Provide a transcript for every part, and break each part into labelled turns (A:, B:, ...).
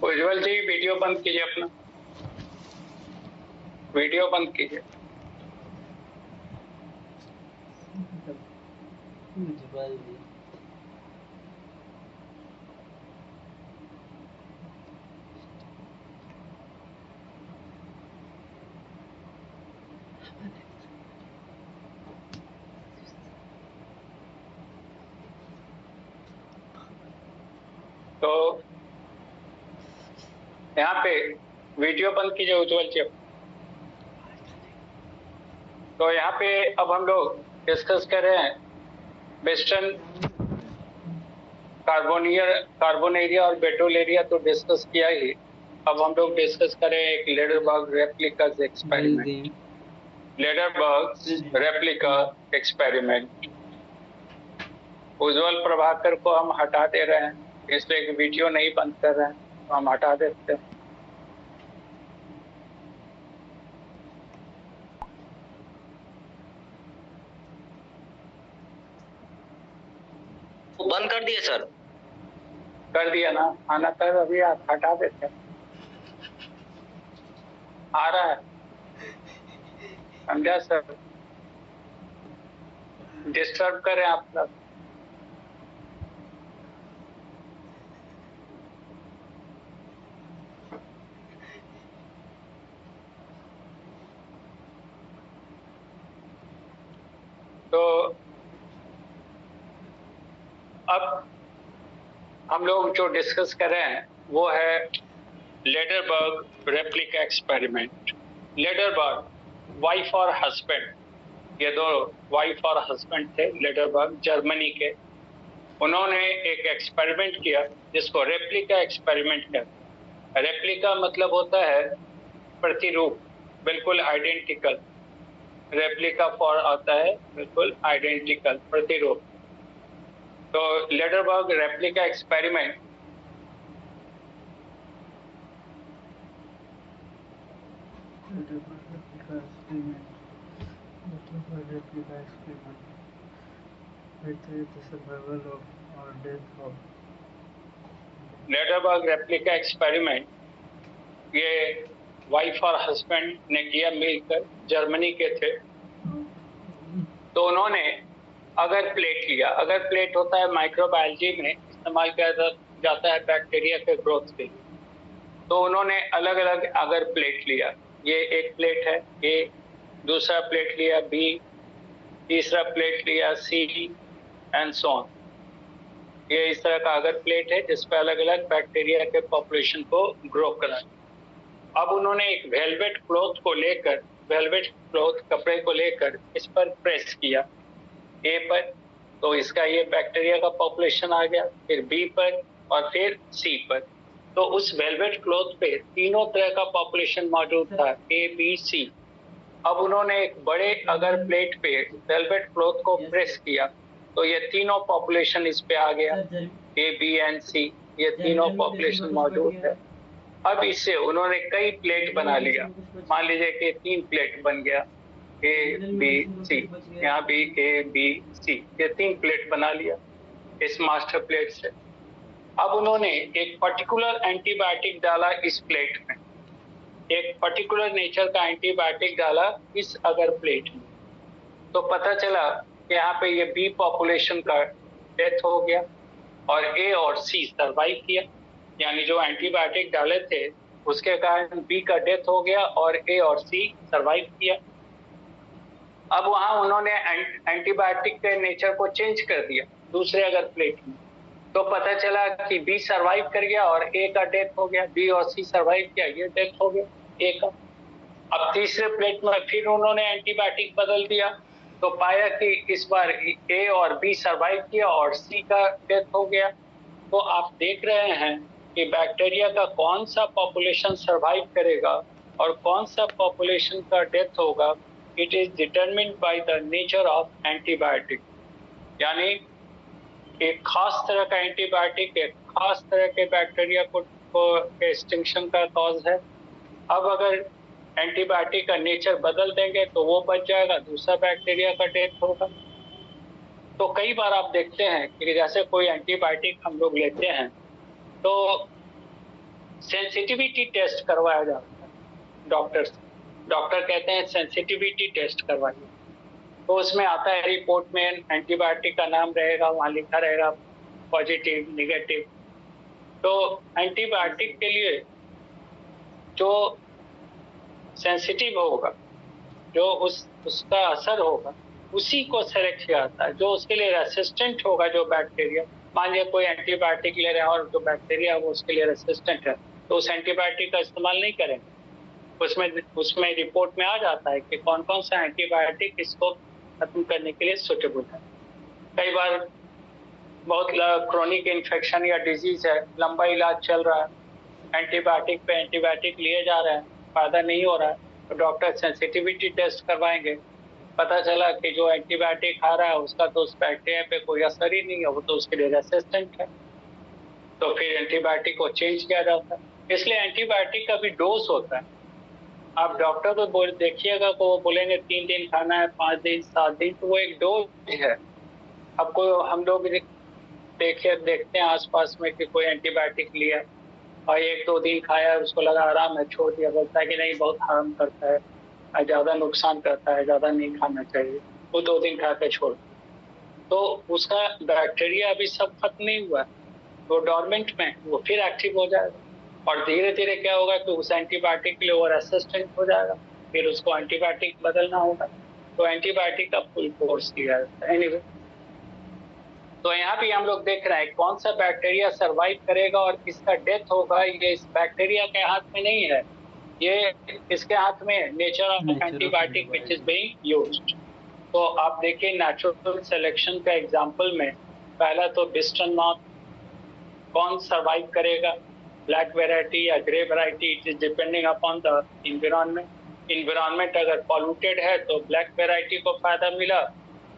A: उज्जवल जी video बंद कीजिए, अपना वीडियो बंद कीजिए।
B: उज्जवल जी
A: तो यहाँ पे वीडियो बंद कीजिए उज्जवल जी। तो यहाँ पे अब हम लोग डिस्कस कर रहे हैं वेस्टर्न कार्बोनेरिया और बेटोलेरिया तो डिस्कस किया ही। अब हम लोग डिस्कस करें एक Lederberg replicas experiment. Lederberg replica experiment. Ujjwal Prabhakar को हम हटा दे रहे हैं, इसलिए वीडियो नहीं बंद कर रहे हैं, तो हम हटा देते हैं।
C: बंद कर दिए सर?
A: कर दिया ना, आना कर, अभी आप हटा देते हैं। आ रहा है, समझा सर? डिस्टर्ब करें आप लोग। तो अब हम लोग जो डिस्कस कर रहे हैं वो है Lederberg replica experiment. Lederberg wife और हस्बैंड, ये दो वाइफ और हस्बैंड थे लेडरबर्ग, जर्मनी के। उन्होंने एक एक्सपेरिमेंट किया जिसको रेप्लिका एक्सपेरिमेंट कहते हैं। रेप्लिका मतलब होता है प्रतिरूप, बिल्कुल आइडेंटिकल। रेप्लिका फॉर आता है बिल्कुल आइडेंटिकल, प्रतिरूप। तो Lederberg replica experiment Lederberg replica experiment ये वाइफ और हस्बैंड ने किया मिलकर, जर्मनी के थे। तो उन्होंने अगर प्लेट लिया, अगर प्लेट होता है माइक्रोबायोलॉजी में इस्तेमाल किया जाता है बैक्टीरिया के ग्रोथ के लिए। तो उन्होंने अलग अलग अगर प्लेट लिया, ये एक प्लेट है ए, दूसरा प्लेट लिया बी, तीसरा प्लेट लिया सी एंड सो ऑन। ये इस तरह का अगर प्लेट है जिस पर अलग अलग बैक्टीरिया के पॉपुलेशन को ग्रो करा। अब उन्होंने एक वेलवेट क्लॉथ को लेकर, वेलवेट क्लॉथ कपड़े को लेकर इस पर प्रेस किया ए पर, तो इसका ये बैक्टीरिया का पॉपुलेशन आ गया, फिर बी पर और फिर सी पर। तो उस वेलवेट क्लॉथ पे तीनों तरह का पॉपुलेशन मौजूद था, ए बी सी। अब उन्होंने एक बड़े अगर प्लेट पे वेलवेट क्लॉथ को प्रेस किया तो ये तीनों पॉपुलेशन इस पे आ गया, ए बी एंड सी, ये तीनों पॉपुलेशन मौजूद है। अब इससे उन्होंने कई प्लेट बना लिया, मान लीजिए कि 3 प्लेट बन गया, ए बी सी, यहाँ भी ए बी सी, ये 3 प्लेट बना लिया इस मास्टर प्लेट से। अब उन्होंने एक पर्टिकुलर एंटीबायोटिक डाला इस प्लेट में, एक पर्टिकुलर नेचर का एंटीबायोटिक डाला इस अगर प्लेट में। तो पता चला कि यहाँ पे ये बी पॉपुलेशन का डेथ हो गया और ए और सी सर्वाइव किया, यानी जो एंटीबायोटिक डाले थे उसके कारण बी का डेथ हो गया और ए और सी सर्वाइव किया। अब वहां उन्होंने एंटीबायोटिक के नेचर को चेंज कर दिया दूसरे अगर प्लेट में, तो पता चला कि बी सर्वाइव कर गया और ए का डेथ हो गया, बी और सी सर्वाइव किया, ये डेथ हो गया ए का। अब तीसरे प्लेट में फिर उन्होंने एंटीबायोटिक बदल दिया, तो पाया कि इस बार ए और बी सर्वाइव किया और सी का डेथ हो गया। तो आप देख रहे हैं कि बैक्टीरिया का कौन सा पॉपुलेशन सर्वाइव करेगा और कौन सा पॉपुलेशन का डेथ होगा, it is determined by the nature of antibiotic. यानी एक खास तरह का एंटीबायोटिक एक खास तरह के बैक्टीरिया को एक्सटिंक्शन का कॉज है। अब अगर एंटीबायोटिक का नेचर बदल देंगे तो वो बच जाएगा, दूसरा बैक्टीरिया का डेथ होगा। तो कई बार आप देखते हैं कि जैसे कोई एंटीबायोटिक हम लोग लेते हैं तो सेंसिटिविटी टेस्ट करवाया जाता है डॉक्टर कहते हैं सेंसिटिविटी टेस्ट करवाइए, तो उसमें आता है रिपोर्ट में एंटीबायोटिक का नाम रहेगा, वहां लिखा रहेगा पॉजिटिव निगेटिव। तो एंटीबायोटिक के लिए जो सेंसिटिव होगा, जो उसका असर होगा, उसी को सेलेक्ट किया जाता है। जो उसके लिए रेसिस्टेंट होगा, जो बैक्टीरिया, मान लिया कोई एंटीबायोटिक ले रहे हैं और जो बैक्टीरिया वो उसके लिए रेसिस्टेंट है, तो उस एंटीबायोटिक का इस्तेमाल नहीं करेंगे। उसमें रिपोर्ट में आ जाता है कि कौन कौन सा एंटीबायोटिक इसको खत्म करने के लिए सुटेबल है। कई बार बहुत क्रोनिक इन्फेक्शन या डिजीज है, लंबा इलाज चल रहा है, एंटीबायोटिक पे एंटीबायोटिक लिए जा रहे हैं, फायदा नहीं हो रहा है, तो डॉक्टर सेंसिटिविटी टेस्ट करवाएंगे। पता चला कि जो एंटीबायोटिक खा रहा है उसका तो उस बैक्टीरिया पे कोई असर ही नहीं है, वो तो उसके लिए रेसिस्टेंट है, तो फिर एंटीबायोटिक को चेंज किया जाता है। इसलिए एंटीबायोटिक का भी डोज होता है। आप डॉक्टर को देखिएगा तो वो बोलेंगे 3 दिन खाना है, 5 दिन, 7 दिन, तो वो एक डोज है। आपको हम लोग देखते हैं आसपास में कि कोई एंटीबायोटिक लिया और 1-2 दिन खाया, उसको लगा आराम है, छोड़ दिया, बोलता है कि नहीं बहुत हार्म करता है, ज्यादा नुकसान करता है, ज्यादा नहीं खाना चाहिए, वो 2 दिन खा के छोड़, तो उसका बैक्टीरिया अभी सब खत्म नहीं हुआ, वो डोरमेंट में, वो फिर एक्टिव हो जाएगा और धीरे धीरे क्या होगा कि उस एंटीबायोटिक के लिए वो रेसिस्टेंट हो जाएगा, फिर उसको एंटीबायोटिक बदलना होगा, तो एंटीबायोटिक का फुल कोर्स दिया जाता है। एनीवे, तो यहाँ भी हम लोग देख रहे हैं कौन सा बैक्टीरिया सरवाइव करेगा और किसका डेथ होगा, ये इस बैक्टीरिया के हाथ में नहीं है, ये इसके हाथ में nature of antibiotic which is being used. तो आप देखिए नेचुरल सिलेक्शन का एग्जांपल में पहला तो बिस्टन मॉथ, कौन सरवाइव करेगा, ब्लैक वेराइटी या grey variety, it is depending upon the environment. Environment अगर पॉल्यूटेड है तो ब्लैक वेराइटी को फायदा मिला,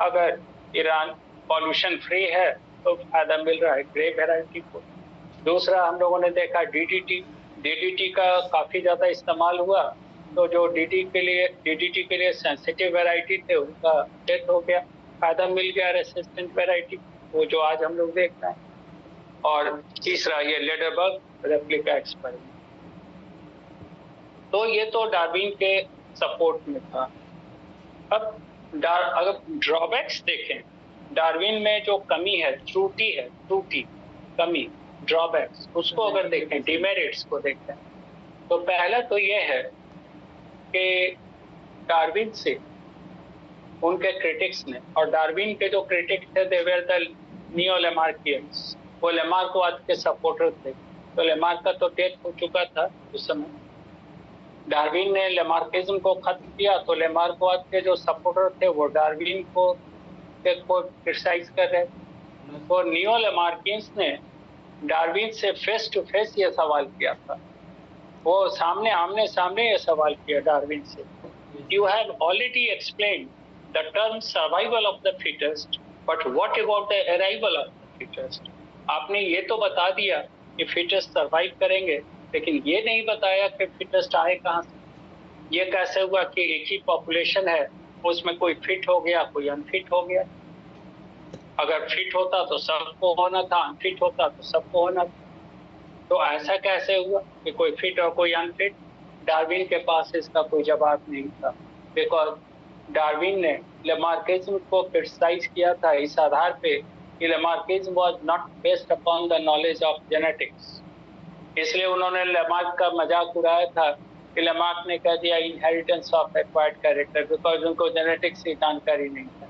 A: अगर ईरान पॉल्यूशन फ्री है तो फायदा मिल रहा है ग्रे वेराइटी को। दूसरा हम लोगों ने देखा डीडीटी का काफी ज्यादा इस्तेमाल हुआ, तो जो डीडीटी के लिए सेंसिटिव वेराइटी थे उनका डेथ हो गया, फायदा मिल गया रेसिस्टेंट वेराइटी, वो जो आज हम लोग देख रहे हैं। और तीसरा ये लेडरबर्ग रेप्लिका एक्सपेरिमेंट, तो ये तो डार्विन के सपोर्ट में था। अब अगर ड्रॉबैक्स देखें, डार्विन में जो कमी है, त्रुटि, कमी, ड्रॉबैक्स, उसको अगर देखें, डिमेरिट्स को देखें, तो पहला तो ये है कि डार्विन से उनके क्रिटिक्स ने, और डार्विन के जो क्रिटिक्स थे दे वर द नियो लेमार्कियंस, वो लेमार्कवाद के सपोर्टर थे, तो लेमार्क का तो डेथ हो चुका था उस समय, डार्विन ने लेमार्किज्म को खत्म किया, तो लेमार्कवाद के जो सपोर्टर थे वो डार्विन को क्रिटिसाइज कर रहे, तो नियो लेमार्कियंस ने डार्विन से फेस टू फेस ये सवाल किया था, वो आमने सामने ये सवाल किया डार्विन से, you have already explained the term survival of the fittest, but what about the arrival of the fittest. आपने ये तो बता दिया कि फिटेस्ट सर्वाइव करेंगे, लेकिन ये नहीं बताया कि फिटेस्ट आए कहां से, ये कैसे हुआ कि एक ही पॉपुलेशन है, उसमें कोई फिट हो गया, कोई अनफिट हो गया, अगर फिट होता तो सबको होना था, अनफिट होता तो सबको होना था, तो ऐसा कैसे हुआ कि कोई फिट और कोई अनफिट। डार्विन के पास इसका कोई जवाब नहीं था, बिकॉज डार्विन ने लेमार्किज्म को क्रिटिसाइज किया था इस आधार पे कि Lamarckism was not based upon the knowledge of genetics, इसलिए उन्होंने लेमार्क का मजाक उड़ाया था कि लेमार्क ने कह दिया inheritance of acquired character, because उनको जेनेटिक्स की जानकारी नहीं था।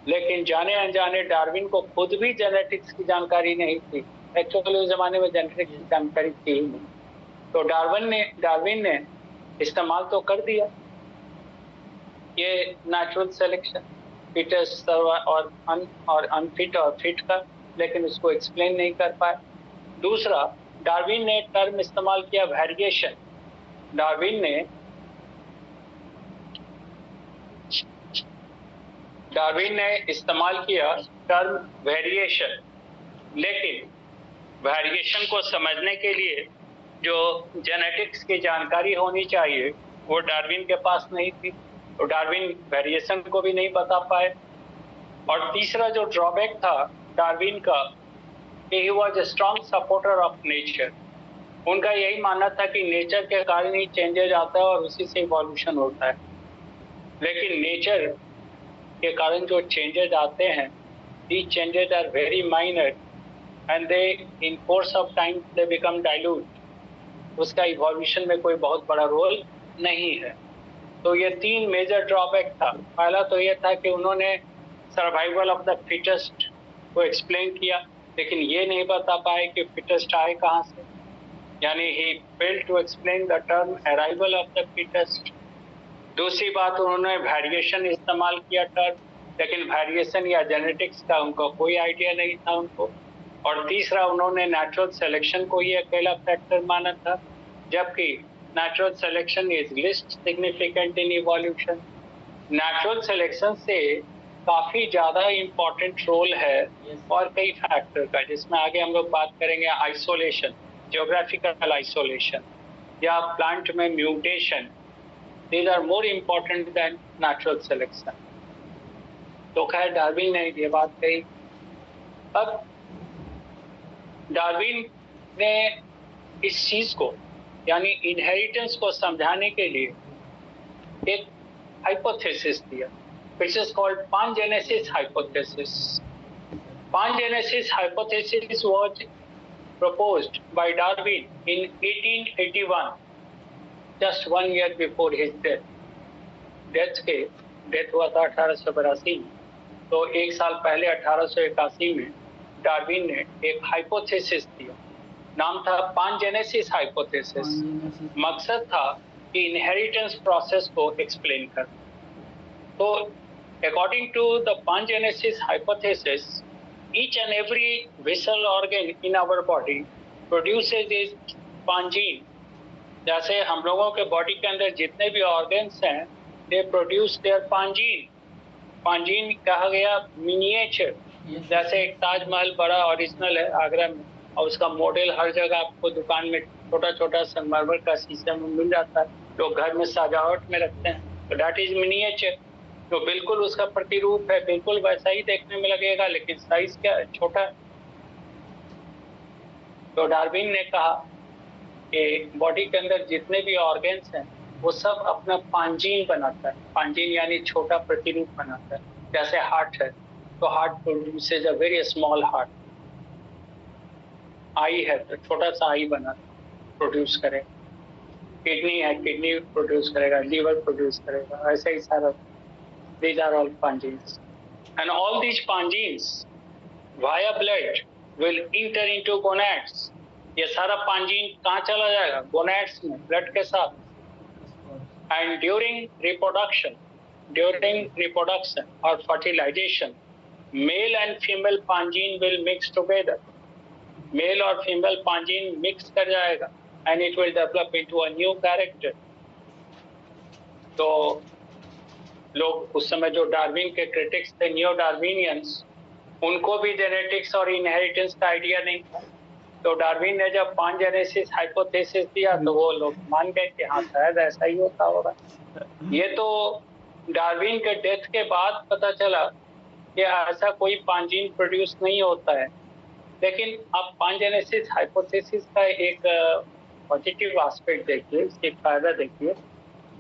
A: लेकिन जाने अनजाने डार्विन को खुद भी जेनेटिक्स की जानकारी नहीं थी, एक्चुअली उस जमाने में जेनेटिक्स की जानकारी थी ही नहीं, तो डार्विन ने इस्तेमाल तो कर दिया ये नेचुरल सिलेक्शन, फिटेस्ट और अनफिट और फिट का, लेकिन उसको एक्सप्लेन नहीं कर पाए। दूसरा, डार्विन ने टर्म इस्तेमाल किया वेरिएशन, डार्विन ने इस्तेमाल किया टर्म वेरिएशन, लेकिन वेरिएशन को समझने के लिए जो जेनेटिक्स की जानकारी होनी चाहिए वो डार्विन के पास नहीं थी, तो डार्विन वेरिएशन को भी नहीं बता पाए। और तीसरा जो ड्रॉबैक था डार्विन का, he was a strong supporter of nature. उनका यही मानना था कि नेचर के कारण ही चेंजेज आता है और उसी से इवोल्यूशन होता है। लेकिन नेचर के कारण जो चेंजेज आते हैं, these changes are very minor and they in course of time they become dilute. उसका इवोल्यूशन में कोई बहुत बड़ा रोल नहीं है। तो ये 3 मेजर ड्रॉबैक था। पहला तो ये था कि उन्होंने सर्वाइवल ऑफ द फिटेस्ट को एक्सप्लेन किया, लेकिन ये नहीं बता पाए कि फिटेस्ट आए कहाँ से, यानी he failed to explain the term arrival of the fittest. दूसरी बात, उन्होंने वेरिएशन इस्तेमाल किया टर्म, लेकिन वेरिएशन या जेनेटिक्स का उनको कोई आइडिया नहीं था उनको। और तीसरा, उन्होंने नेचुरल सिलेक्शन को ही अकेला फैक्टर माना था, जबकि natural selection is least significant in evolution. Natural selection से काफी ज्यादा इंपॉर्टेंट रोल है और कई फैक्टर का, जिसमें आगे हम लोग बात करेंगे। आइसोलेशन, जियोग्राफिकल आइसोलेशन या प्लांट में mutation, these are more important than natural selection. तो खैर डार्विन ने ये बात कही। अब डार्विन ने इस चीज को यानी इनहेरिटेंस को समझाने के लिए एक हाइपोथेसिस दिया, which is called pangenesis hypothesis. Pangenesis hypothesis was proposed by Darwin in 1881, just 1 year before his death. Death हुआ था 1882 में, तो 1 साल पहले 1881 में डार्विन ने एक हाइपोथेसिस दिया, नाम था पांजेनेसिस हाइपोथेसिस। मकसद था कि इनहेरिटेंस प्रोसेस को एक्सप्लेन कर। तो according to the pangenesis hypothesis, each and every vessel organ in our body produces is pangene. जैसे हम लोगों के बॉडी के अंदर जितने भी ऑर्गन्स हैं, दे प्रोड्यूस देयर पांजीन। पांजीन कहा गया मिनिएचर। जैसे एक ताजमहल बड़ा ओरिजिनल है आगरा में, और उसका मॉडल हर जगह आपको दुकान में छोटा छोटा संगमरमर का शीशे में मिल जाता है, लोग घर में सजावट में रखते हैं, तो दैट इज मिनिएचर। तो बिल्कुल उसका प्रतिरूप है, बिल्कुल वैसा ही देखने में लगेगा, लेकिन साइज क्या छोटा। तो डार्विन ने कहा कि बॉडी के अंदर जितने भी ऑर्गन्स हैं वो सब अपना पांजीन बनाता है। पांजीन यानी छोटा प्रतिरूप बनाता है। जैसे हार्ट है, तो heart produces a very small heart. Eye है तो छोटा सा आई बना प्रोड्यूस करेगा। किडनी है, किडनी प्रोड्यूस करेगा, लीवर प्रोड्यूस करेगा, ऐसे ही सारा। These are all pangenes and all these pangenes via blood will enter into gonads. ये सारा पांजीन कहाँ चला जाएगा? गोनैड्स में, ब्लड के साथ। एंड ड्यूरिंग रिप्रोडक्शन और fertilisation, male and female pangene will mix together. Male और फीमेल पांजीन मिक्स कर जाएगा and it will develop into a new character. तो लोग उस समय जो डार्विन के क्रिटिक्स थे, न्यू डार्विनियंस, उनको भी जेनेटिक्स और इनहेरिटेंस का आइडिया नहीं था। तो डार्विन ने जब पांजेनेसिस हाइपोथेसिस दिया तो वो लोग मान गए कि हाँ शायद ऐसा ही होता होगा। ये तो डार्विन के डेथ के बाद पता चला कि ऐसा कोई पांजीन प्रोड्यूस नहीं होता है। लेकिन आप पांजेनेसिस हाइपोथेसिस का एक पॉजिटिव एस्पेक्ट देखिए, इसके फायदा देखिए।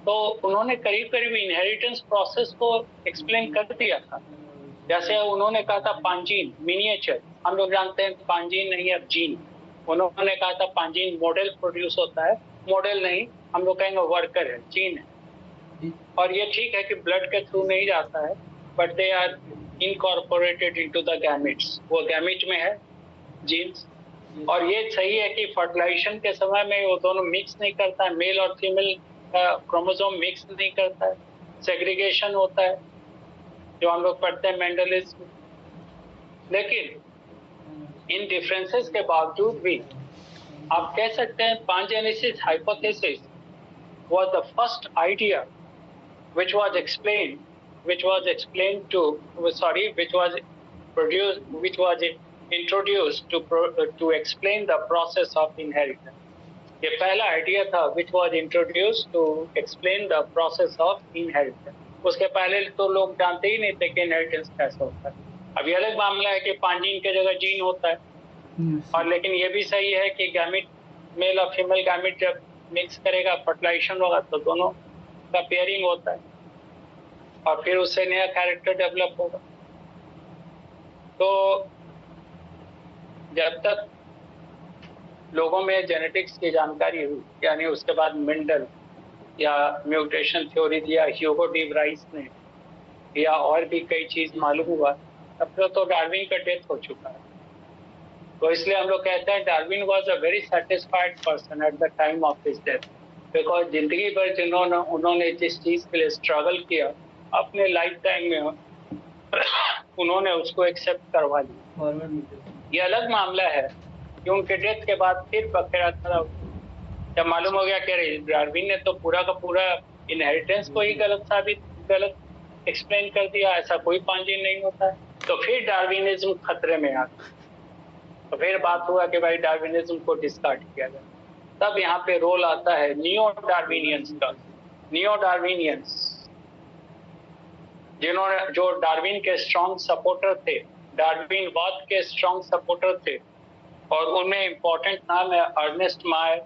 A: तो उन्होंने करीब करीब इनहेरिटेंस प्रोसेस को एक्सप्लेन कर दिया था। जैसे उन्होंने कहा था पांजीन मिनिएचर, हम लोग जानते हैं पांजीन नहीं है जीन। उन्होंने कहा था पांजीन मॉडल प्रोड्यूस होता है, मॉडल नहीं, हम लोग कहेंगे वर्कर है, जीन है। और ये ठीक है कि ब्लड के थ्रू नहीं जाता है, but they are incorporated into the gametes. वो गैमेट में है जीन्स। और ये सही है कि फर्टिलाइजेशन के समय में वो दोनों मिक्स नहीं करता है, मेल और फीमेल का क्रोमोसोम मिक्स नहीं करता है, सेग्रीगेशन होता है जो हम लोग पढ़ते हैं मेंडलिज्म। लेकिन इन डिफरेंसेस के बावजूद भी आप कह सकते हैं पांजेनेसिस hypothesis was the first idea which was introduced to explain the process of inheritance. ये पहला आइडिया था which was introduce to explain the process of inheritance. उसके पहले तो लोग जानते ही नहीं थे कि इनहेरिटेंस कैसे होता है। अभी अलग मामला है कि 5 जीन के जगह जीन होता है, और लेकिन ये भी सही है कि गैमिट, मेल और फीमेल गैमिट जब मिक्स करेगा, फर्टिलाइजेशन होगा, तो दोनों का पेयरिंग होता है और फिर उससे नया कैरेक्टर डेवलप होगा। तो जब तक लोगों में जेनेटिक्स की जानकारी हुई, यानी उसके बाद मेंडल या म्यूटेशन थ्योरी दिया ह्यूगो डी ब्राइस ने, या और भी कई चीज मालूम हुआ, तब तक तो डार्विन का डेथ हो चुका है। तो इसलिए हम लोग कहते हैं Darwin was a very satisfied person at the time of his death, because जिंदगी भर उन्होंने जिस चीज के लिए स्ट्रगल किया अपने लाइफ टाइम में उन्होंने उसको एक्सेप्ट करवा लिया। ये अलग मामला है कि उनके डेथ के बाद फिर बखेड़ा खड़ा, जब मालूम हो गया कि डार्विन ने तो पूरा का पूरा इनहेरिटेंस को ही गलत एक्सप्लेन कर दिया, ऐसा कोई 5 जीन नहीं होता है, तो फिर डार्विनिज्म खतरे में आ गया। तो फिर बात हुआ कि भाई डार्विनिज्म को डिस्कार्ड किया जाए। तब यहाँ पे रोल आता है नियो डार्विनियंस का। नियो डार्विनियंस जो डार्विन के स्ट्रॉन्ग सपोर्टर थे, डार्विनवाद के स्ट्रॉन्ग सपोर्टर थे, और उनमें इंपॉर्टेंट नाम है अर्नेस्ट मायर,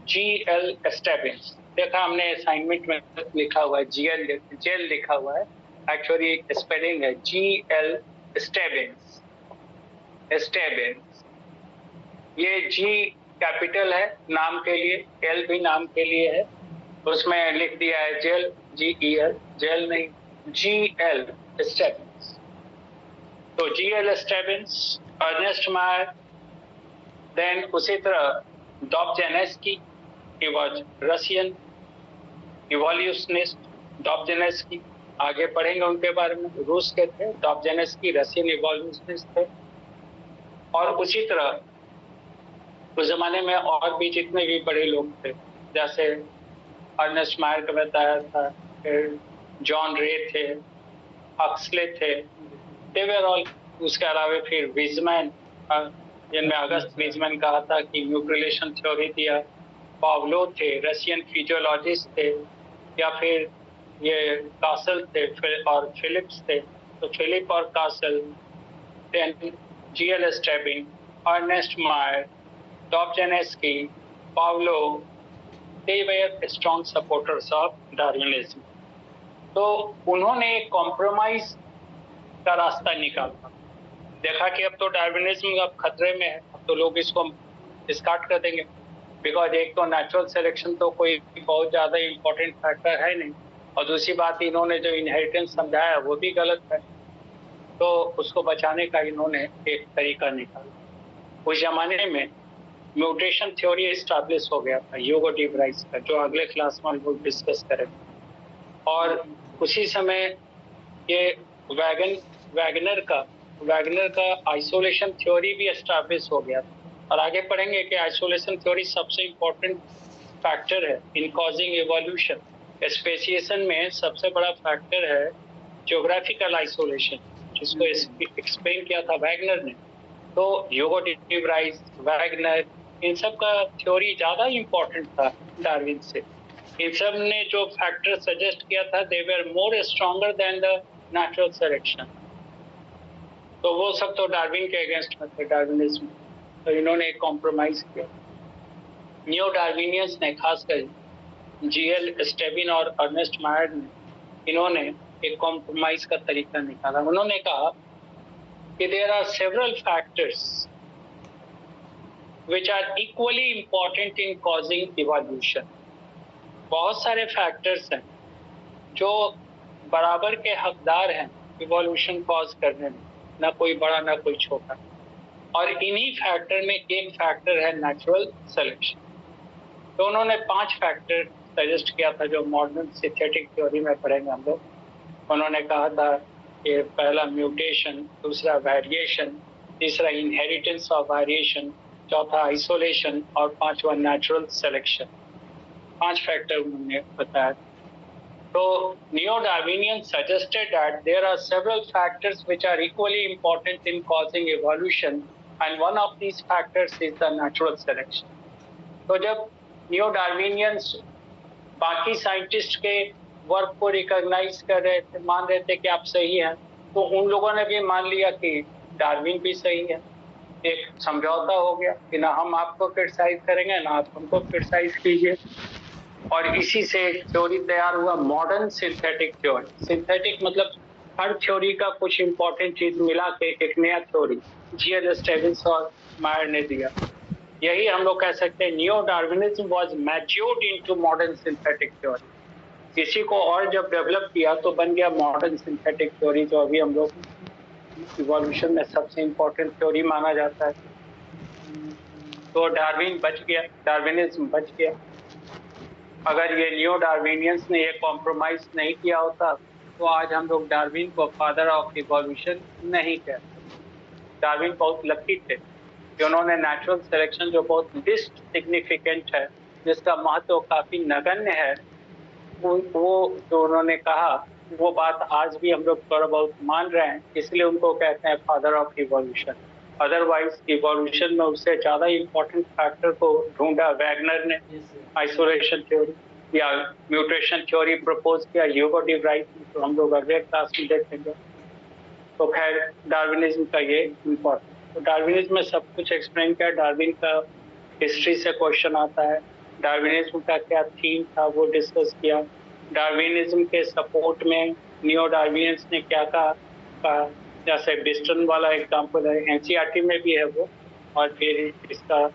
A: G.L. स्टेबिन्स। देखा हमने असाइनमेंट में लिखा हुआ है जेल लिखा हुआ है, एक्चुअली स्पेलिंग है G.L. स्टेबिन्स। ये G कैपिटल है नाम के लिए, L भी नाम के लिए है, उसमें लिख दिया है जेल, G.E.L. जेल नहीं, G.L. स्टेबिन्स। तो G.L. स्टेबिन्स, अर्नेस्ट मायर, देन उसी तरह डॉबझेनेस्की, he was Russian evolutionist, डॉबझेनेस्की, आगे पढ़ेंगे उनके बारे में, रूस के थे डॉबझेनेस्की, रशियन इवोल्यूशनिस्ट थे। और उसी तरह उस जमाने में और भी जितने भी बड़े लोग थे, जैसे अर्नेस्ट मायर का बताया था, फिर जॉन रे थे, हक्सले थे, देवर ऑल। उसके अलावा फिर विजमैन, जिनमें अगस्त विजमैन कहा था कि न्यूक्लिएशन थ्योरी दिया, पावलो थे, रशियन फिजियोलॉजिस्ट थे, या फिर ये कासल थे और फिलिप्स थे। तो फिलिप और castle, G.L. Stebin, Ernest Mayar, डॉबझेनेस्की, Paulo, they were strong supporters of Darwinism. तो उन्होंने एक कॉम्प्रोमाइज का रास्ता निकाला, देखा कि अब तो डार्विनिज्म अब खतरे में है, अब तो लोग इसको डिस्कार्ड कर देंगे, बिकॉज एक तो नेचुरल सिलेक्शन तो कोई बहुत ज्यादा इंपॉर्टेंट फैक्टर है नहीं, और दूसरी बात इन्होंने जो इनहेरिटेंस समझाया वो भी गलत है। तो उसको बचाने का इन्होंने एक तरीका निकाला। उस जमाने में म्यूटेशन थ्योरी एस्टैब्लिश हो गया था ह्यूगो डी ब्राइस का, जो अगले क्लास में हम लोग डिस्कस करेंगे। और उसी समय ये वैगनर का आइसोलेशन थ्योरी भी एस्टैब्लिश हो गया था। और आगे पढ़ेंगे कि आइसोलेशन थ्योरी सबसे इंपॉर्टेंट फैक्टर है इन कॉजिंग इवोल्यूशन। स्पेसिएशन में सबसे बड़ा फैक्टर है ज्योग्राफिकल आइसोलेशन, जिसको एक्सप्लेन किया था वैगनर ने। तो ह्यूगो डी ब्राइस, वैगनर, इन सब का थ्योरी ज्यादा इंपॉर्टेंट था डार्विन से। इन सब ने जो फैक्टर सजेस्ट किया था, they were more stronger than the natural selection. तो वो सब तो डार्विन के अगेंस्ट में थे, डार्विनिज्म। तो इन्होंने एक कॉम्प्रोमाइज किया। न्यू डार्विनियंस ने, खासकर G.L. स्टेबिन और अर्नेस्ट मायर ने, इन्होंने एक कॉम्प्रोमाइज का तरीका निकाला। उन्होंने कहा कि there are several factors which are equally important in causing evolution. बहुत सारे फैक्टर्स हैं जो बराबर के हकदार हैं इवोल्यूशन कॉज करने में, ना कोई बड़ा ना कोई छोटा। और इन्हीं फैक्टर में एक फैक्टर है नेचुरल सिलेक्शन। तो उन्होंने 5 फैक्टर सजेस्ट किया था जो मॉडर्न सिंथेटिक थ्योरी में पढ़ेंगे हम लोग। उन्होंने कहा था कि पहला म्यूटेशन, दूसरा वेरिएशन, तीसरा इनहेरिटेंस ऑफ वेरिएशन, चौथा आइसोलेशन, और 5वां नेचुरल सिलेक्शन। 5 फैक्टर उन्होंने बताया। तो neo-Darwinians suggested that there are several factors which are equally important in causing evolution, and one of these factors is the natural selection. तो जब new डार्विनियंस बाकी scientist के वर्क को रिकॉग्नाइज कर रहे थे, मान रहे थे कि आप सही हैं, तो उन लोगों ने भी मान लिया कि डार्विन भी सही है। एक समझौता हो गया कि ना हम आपको क्रिटिसाइज करेंगे ना आप हमको क्रिटिसाइज कीजिए, और इसी से थ्योरी तैयार हुआ मॉडर्न सिंथेटिक थ्योरी। सिंथेटिक मतलब हर थ्योरी का कुछ इंपॉर्टेंट चीज मिला के एक नया थ्योरी जी.एल. स्टेविंस और मायर ने दिया। यही हम लोग कह सकते हैं neo Darwinism was matured into modern synthetic theory. इसी को और जब डेवलप किया तो बन गया मॉडर्न सिंथेटिक थ्योरी, जो अभी हम लोग इवोल्यूशन में सबसे इंपॉर्टेंट थ्योरी माना जाता है। तो डार्विन बच गया, डार्विनिज्म बच गया। अगर ये न्यू डार्विनियंस ने ये कॉम्प्रोमाइज नहीं किया होता तो आज हम लोग डार्विन को फादर ऑफ इवोल्यूशन नहीं कहते। डार्विन बहुत लकी थे कि उन्होंने नेचुरल सिलेक्शन, जो बहुत लिस्ट सिग्निफिकेंट है, जिसका महत्व काफी नगण्य है, वो जो उन्होंने कहा वो बात आज भी हम लोग थोड़ा बहुत मान रहे हैं, इसलिए उनको कहते हैं father of evolution. Otherwise evolution में उससे ज्यादा इंपॉर्टेंट फैक्टर को ढूंढा वैगनर ने, आइसोलेशन थ्योरी या म्यूटेशन थ्योरी प्रपोज किया ह्यूगो डी व्राइट ने, तो हम लोग अगले क्लास में देखेंगे। तो खैर डार्विनिज्म का ये इम्पोर्टेंट, तो डार्विनिज्म में सब कुछ एक्सप्लेन किया। डार्विन का हिस्ट्री से क्वेश्चन आता है, डार्विनिज्म का क्या थीम था वो डिस्कस किया, डार्विनिज्म के सपोर्ट में नियो डार्विनियंस ने क्या कहा, जैसे डिस्टन वाला एग्जांपल है, एनसीईआरटी में भी है वो, और फिर इसका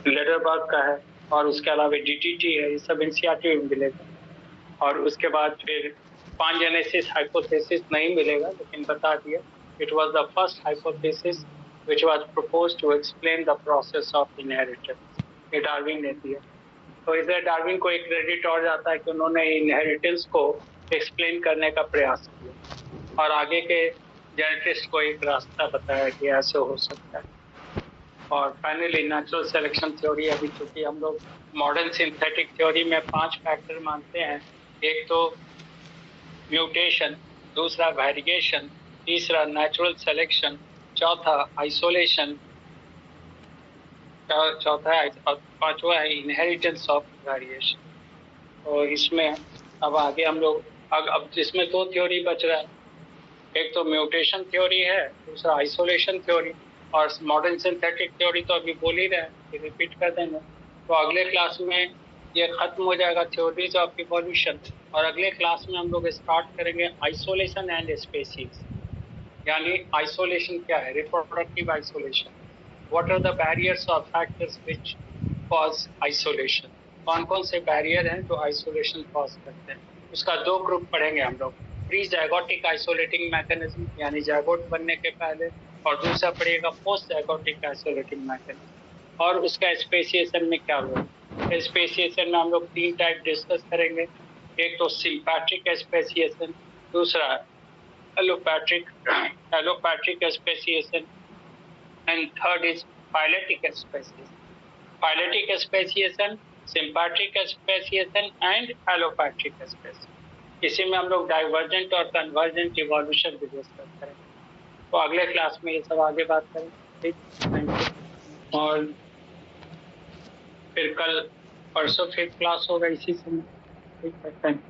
A: लेडरबर्ग का है, और उसके अलावा डीटीटी है, ये सब एनसीईआरटी में मिलेगा। और उसके बाद फिर पांजेनेसिस हाइपोथेसिस नहीं मिलेगा, लेकिन बता दिया it was the first hypothesis which was proposed to explain the process of inheritance, ये डार्विन ने दिया। तो इसलिए डार्विन को एक क्रेडिट और जाता है कि उन्होंने इनहेरिटेंस को एक्सप्लेन करने का प्रयास किया और आगे के जेनेटिस्ट को एक रास्ता बताया कि ऐसे हो सकता है। और फाइनली नेचुरल सिलेक्शन थ्योरी, अभी चूंकि हम लोग मॉडर्न सिंथेटिक थ्योरी में 5 फैक्टर मानते हैं, एक तो म्यूटेशन, दूसरा वेरिएशन, तीसरा नेचुरल सिलेक्शन, चौथा आइसोलेशन, चौथा और पांचवा है इनहेरिटेंस ऑफ वेरिएशन। तो इसमें अब आगे हम लोग अब जिसमें 2 थ्योरी बच रहा है, एक तो म्यूटेशन थ्योरी है, दूसरा आइसोलेशन थ्योरी, और मॉडर्न सिंथेटिक थ्योरी तो अभी बोल ही रहे हैं, रिपीट कर देंगे। तो अगले क्लास में ये खत्म हो जाएगा थ्योरीज ऑफ इवोल्यूशन, और अगले क्लास में हम लोग स्टार्ट करेंगे आइसोलेशन एंड स्पेसीज। यानी आइसोलेशन क्या है, reproductive isolation, what are the barriers और फैक्टर्स व्हिच कॉज आइसोलेशन, कौन कौन से बैरियर हैं जो आइसोलेशन कॉज करते हैं। उसका 2 ग्रुप पढ़ेंगे हम लोग, प्री जायगोटिक आइसोलेटिंग मैकेनिज्म यानी जायगोट बनने के पहले, और दूसरा पढ़िएगा पोस्ट जायगोटिक आइसोलेटिंग मैकेनिज्म, और उसका स्पेसिएशन में क्या हुआ। स्पेसिएशन में हम लोग 3 टाइप डिस्कस करेंगे, एक तो सिंपैट्रिक स्पेसिएशन, दूसरा allopatric speciation, and third is phyletic speciation. Phyletic speciation, sympatric speciation and allopathic speciation. इसी में हम लोग डाइवर्जेंट और कन्वर्जेंट इवोल्यूशन भी डिस्कस करेंगे। तो अगले क्लास में ये सब आगे बात करेंगे, ठीक। और फिर कल परसों फिर क्लास होगा इसी समय, ठीक है, थैंक यू।